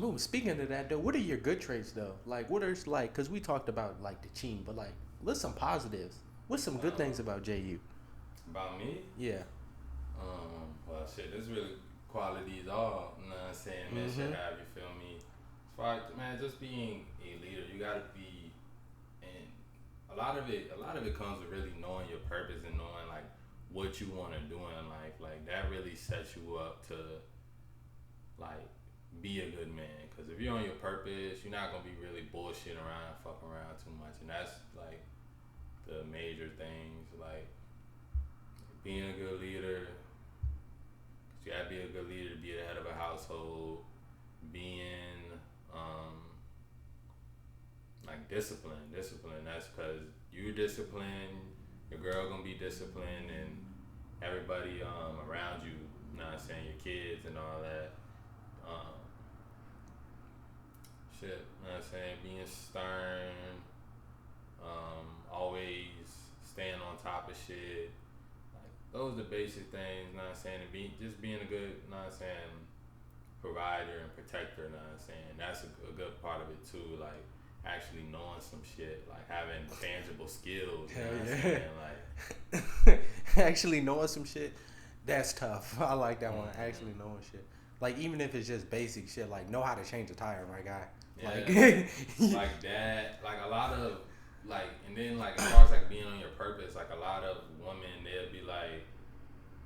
Ooh, speaking of that though, what are your good traits though? Like, what are like? Cause we talked about like the cheating, but like, what's some positives? What's some good things Um, about JaayUu? about me, Yeah. well, shit, this really qualities all. You know what I'm saying? Men should Mm-hmm. have. You feel me? As far as, man, just being a leader, you gotta be, and a lot of it comes with really knowing your purpose and knowing like what you want to do in life. Like that really sets you up to like be a good man. Because if you're on your purpose, you're not gonna be really bullshit around, fucking around too much, and that's like the major things. Like being a good leader, 'cause you gotta be a good leader to be the head of a household. Being like discipline. That's because you disciplined, your girl gonna be disciplined, and everybody around you. You know what I'm saying, your kids and all that. Um, shit. You know what I'm saying, being stern. Always staying on top of shit. Like those are the basic things. You know what I'm saying, and just being a good. You know what I'm saying, provider and protector. You know what I'm saying, that's a good part of it too. Like actually knowing some shit, like having tangible skills. You know what I'm Hell saying, like. yeah. Actually knowing some shit, that's tough. I like that one. Mm-hmm. Actually knowing shit. Like even if it's just basic shit, like know how to change a tire, my guy. Yeah, Like like that. Like a lot of like, and then like as far as like being on your purpose, like a lot of women they'll be like,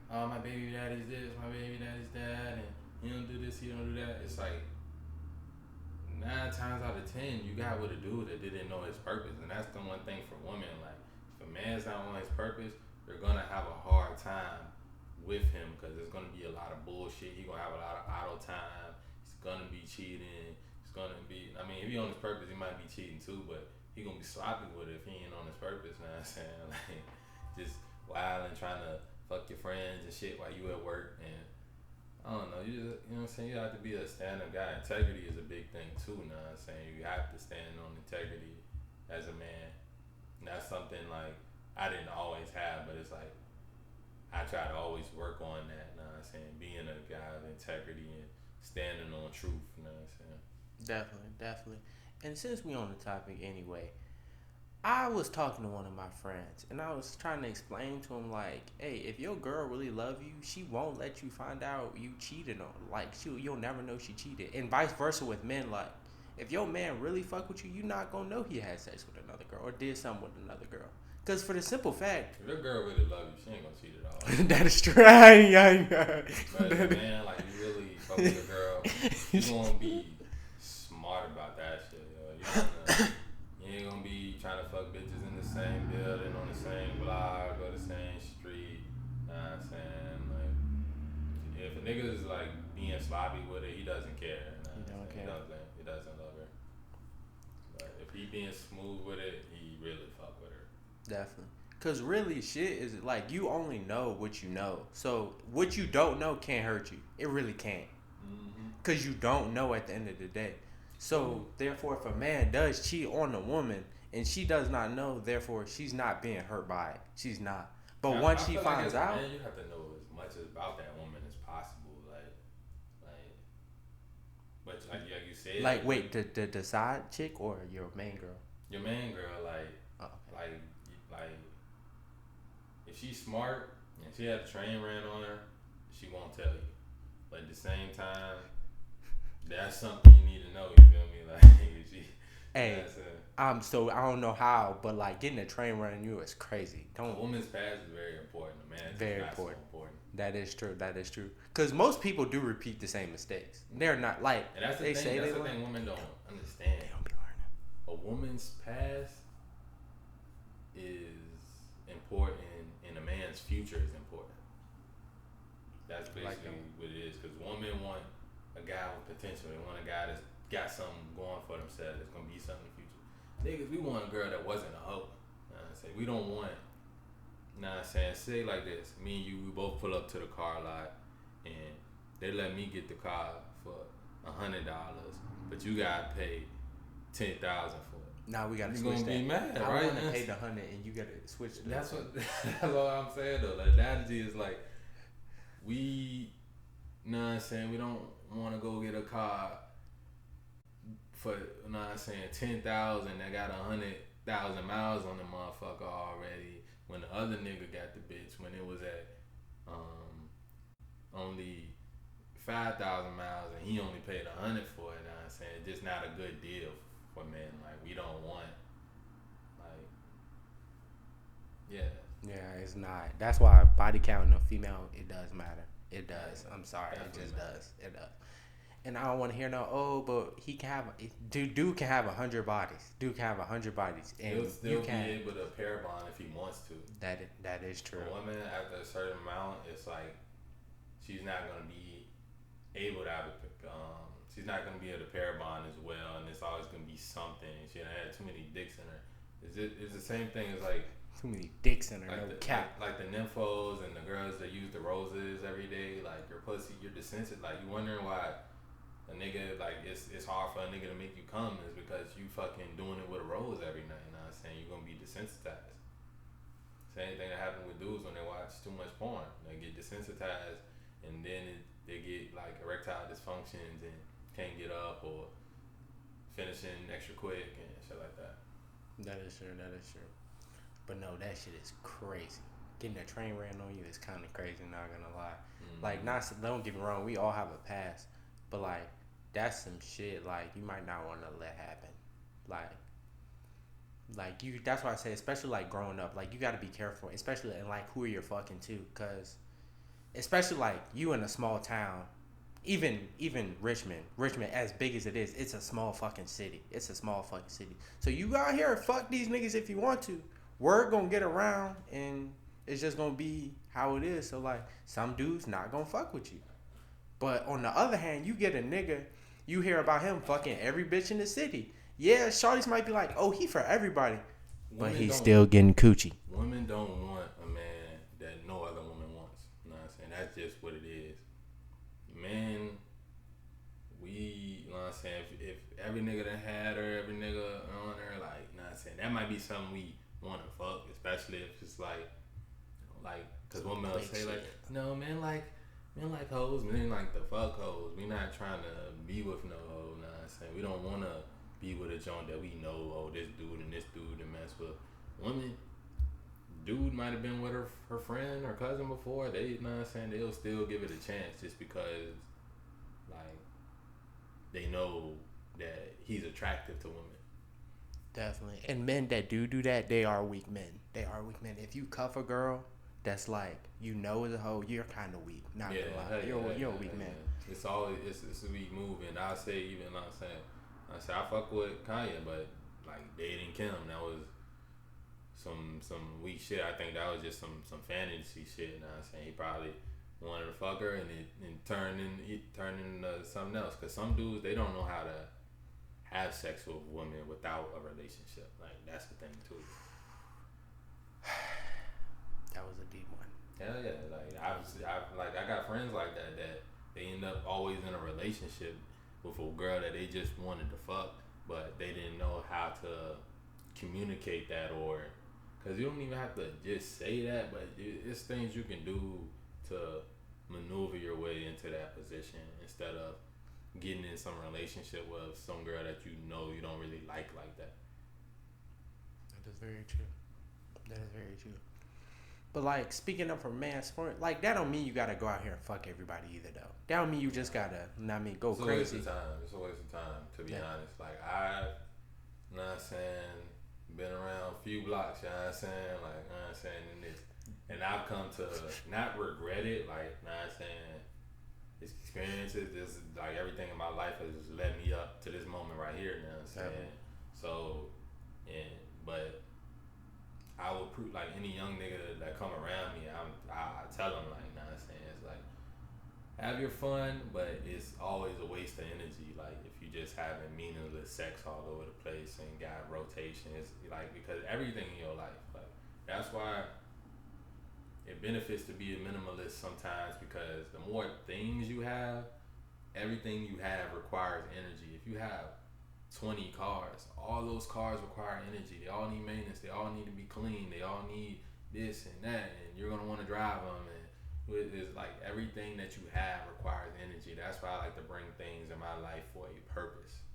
"Oh, my baby daddy's this, my baby daddy's that, and he don't do this, he don't do that." It's like 9 times out of 10, you got with a dude that didn't know his purpose, and that's the one thing for women. Like, if a man's not on his purpose, they're gonna have a hard time with him because there's gonna be a lot of bullshit. He's gonna have a lot of idle time. He's gonna be cheating. He's gonna be. I mean, if he on his purpose, he might be cheating too, but he gonna be sloppy with it if he ain't on his purpose. You know what I'm saying? Like, just wild and trying to fuck your friends and shit while you at work and I don't know. You know what I'm saying. You have to be a stand-up guy. Integrity is a big thing too. You know what I'm saying. You have to stand on integrity as a man. And that's something like I didn't always have, but it's like I try to always work on that. You know what I'm saying. Being a guy of integrity and standing on truth. You know what I'm saying. definitely, definitely. And since we on the topic anyway, I was talking to one of my friends and I was trying to explain to him like, hey, if your girl really love you, she won't let you find out you cheated on her. Like you'll never know she cheated. And vice versa with men, like if your man really fuck with you, you're not gonna know he had sex with another girl or did something with another girl. Cause for the simple fact If your girl really love you, she ain't gonna cheat at all. that is true. I But as a man, like you really fuck with your girl, you gonna be smart about that shit, yo. You ain't gonna be trying to fuck bitches in the same building, on the same block, or the same street. Nah, I'm saying like if a nigga is like being sloppy with it, he doesn't care. Nah, You I'm don't saying care. he doesn't love her. But if he being smooth with it, he really fuck with her. Definitely. Cause really shit is like you only know what you know. So what you don't know can't hurt you. It really can't. Mm-hmm. Cause you don't know at the end of the day. True. So therefore if a man does cheat on a woman and she does not know, therefore she's not being hurt by it. She's not. But once I she feel like finds as a out, man, you have to know as much about that woman as possible. Like, but like you said, like wait, the side chick or your main girl? your main girl, Oh, okay. like, like, if she's smart and she had a train ran on her, she won't tell you. But at the same time, that's something you need to know. You feel me? Like, she, Hey, that's so I don't know how, but like getting a train running you is crazy. a Don't woman's past is very important. A man's is very not so important. important. That is true. That is true. Because most people do repeat the same mistakes. They're not like And that's the they thing. say That's they the learn. thing women don't understand. They don't be learning. A woman's past is important, and a man's future is important. That's I like that basically one. what it is. Because women want a guy with potential. They want a guy that's got something going for themselves. That's gonna be something in the future. Niggas, we want a girl that wasn't a hoe. You know what I'm saying? We don't want. You know what I'm saying? Say it like this. Me and you, we both pull up to the car lot, and they let me get the car for $100, but you gotta pay 10,000 for it. Now we gotta You switch gonna that. be mad, I right? want to pay the 100 and you gotta switch to That's the. what. That's all I'm saying though. The analogy is like we. You know what I'm saying? We don't want to go get a car know what I'm saying, 10,000 that got 100,000 miles on the motherfucker already. When the other nigga got the bitch when it was at only 5,000 miles and he only paid 100 for it. You know what I'm saying, just not a good deal for men. Like we don't want, like, yeah. Yeah, it's not. That's why body count in a female, it does matter. It does. I'm sorry, it just does. It does. And I don't want to hear no. Oh, but he can have. Dude can have 100 bodies. Dude can have 100 bodies, and He'll still you can be able to pair bond if he wants to. That is true. A woman after a certain amount, it's like she's not gonna be able to have she's not gonna be able to pair bond as well, and it's always gonna be something. She done had too many dicks in her. It's the same thing as like too many dicks in her, like no cap. Like the nymphos and the girls that use the roses every day. Like your pussy, you're desensitized. Like you wondering why a nigga, like it's hard for a nigga to make you come is because you fucking doing it with a rose every night. You know what I'm saying? You're gonna be desensitized. Same thing that happens with dudes when they watch too much porn. They get desensitized and then they get like erectile dysfunctions and can't get up or finishing extra quick and shit like that. That is true. But no, that shit is crazy. Getting a train ran on you is kind of crazy. Not gonna lie. Mm-hmm. Like, don't get me wrong. We all have a past, but like that's some shit. Like you might not want to let happen. Like you. That's why I say, especially like growing up, like you got to be careful, especially and like who you're fucking too, cause especially like you in a small town. Even Richmond, as big as it is, it's a small fucking city. So you out here fuck these niggas if you want to. Word gonna get around and it's just gonna be how it is. So like some dudes not gonna fuck with you. But on the other hand, you get a nigga, you hear about him fucking every bitch in the city. Yeah, shorties might be like, oh, he for everybody. But he's still getting coochie. Women don't want a man that no other woman wants. You know what I'm saying? That's just what it is. Men, you know what I'm saying, if every nigga that had her, every nigga on her, like, you know what I'm saying, that might be something we want to fuck, especially if it's like, cause women will say like, no, men like hoes, men like the fuck hoes. We not trying to be with no hoe, you know what I'm saying. We don't want to be with a joint that we know, oh, this dude and mess with. Women, dude might have been with her friend or cousin before. They, you know what I'm saying, they'll still give it a chance just because, like, they know that he's attractive to women. Definitely. And men that do that, they are weak men. If you cuff a girl that's like, you know is a hoe, you're kind of weak. Not gonna lie. You're a weak man. It's always, it's a weak move. And I say, even, you know what I'm saying, I fuck with Kanye, but, like, dating Kim, that was some weak shit. I think that was just some fantasy shit. You know what I'm saying? He probably wanted to fuck her and it turned into something else. Cause some dudes, they don't know how to have sex with women without a relationship. Like that's the thing too. That was a deep one. Hell yeah! Like I got friends like that they end up always in a relationship with a girl that they just wanted to fuck, but they didn't know how to communicate that or. Cause you don't even have to just say that, but it's things you can do to maneuver your way into that position instead of getting in some relationship with some girl that you know you don't really like that. That is very true. But like speaking of from man's point, like that don't mean you gotta go out here and fuck everybody either though. That don't mean you just gotta, go crazy. It's a waste of time to be honest. Like I've, you know what I'm saying, been around a few blocks, you know what I'm saying? Like, you know what I'm saying? And I've come to not regret it, like, you know what I'm saying? This experiences, this, like, everything in my life has just led me up to this moment right here, you know what I'm saying? So, but I would prove, like, any young nigga that come around me, I tell them, like, you know what I'm saying? It's like, have your fun, but it's always a waste of energy, like, just having meaningless sex all over the place and got rotation. It's like, because everything in your life, like, that's why it benefits to be a minimalist sometimes, because the more things you have, everything you have requires energy. If you have 20 cars, all those cars require energy. They all need maintenance. They all need to be clean. They all need this and that, and you're going to want to drive them. And it's like everything that you have requires energy. That's why I like to bring things in my life for a purpose.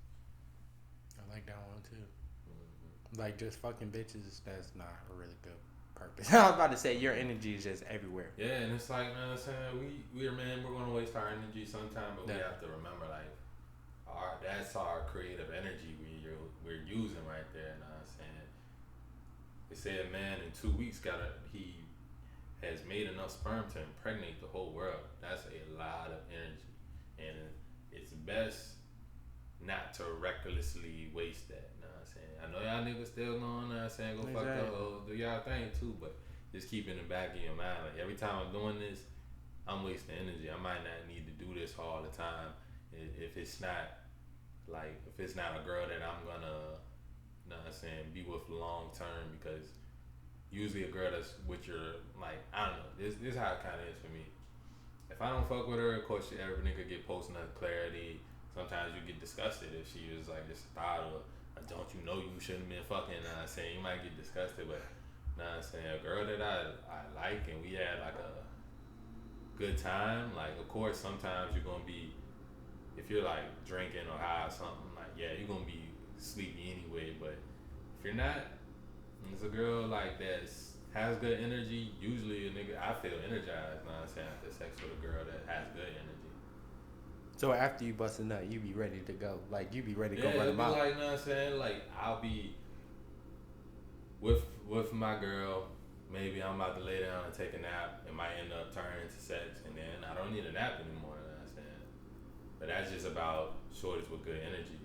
I like like that one too. Mm-hmm. Like just fucking bitches, that's not a really good purpose. I was about to say your energy is just everywhere. Yeah, and it's like, man, I'm saying we're men, we're gonna waste our energy sometime, but we have to remember like that's our creative energy we're using right there. You know what I'm saying? They say a man in 2 weeks he has made enough sperm to impregnate the whole world. That's a lot of energy, and it's best not to recklessly waste that. You know what I'm saying? I know y'all niggas still going. You know what I'm saying, go fuck the hoes, do y'all thing too, but just keep in the back of your mind. Like every time I'm doing this, I'm wasting energy. I might not need to do this all the time if it's not a girl that I'm gonna, you know what I'm saying, be with long term, because usually a girl that's with your, like, I don't know, this is how it kind of is for me. If I don't fuck with her, of course every nigga get posting up clarity. Sometimes you get disgusted if she was like just thought of, don't you know you shouldn't have been fucking, you know what I'm saying, you might get disgusted, but you know what I'm saying, a girl that I like and we had like a good time, like of course sometimes you're gonna be, if you're like drinking or high or something, like yeah, you're gonna be sleepy anyway, but if you're not, and it's a girl like that has good energy, usually a nigga, I feel energized, you know what I'm saying, after sex with a girl that has good energy. So after you bust a nut, you be ready to go. Like you be ready to go run them out. Like, you know what I'm saying? Like I'll be with my girl. Maybe I'm about to lay down and take a nap. It might end up turning into sex, and then I don't need a nap anymore. You know what I'm saying? But that's just about shorties with good energy.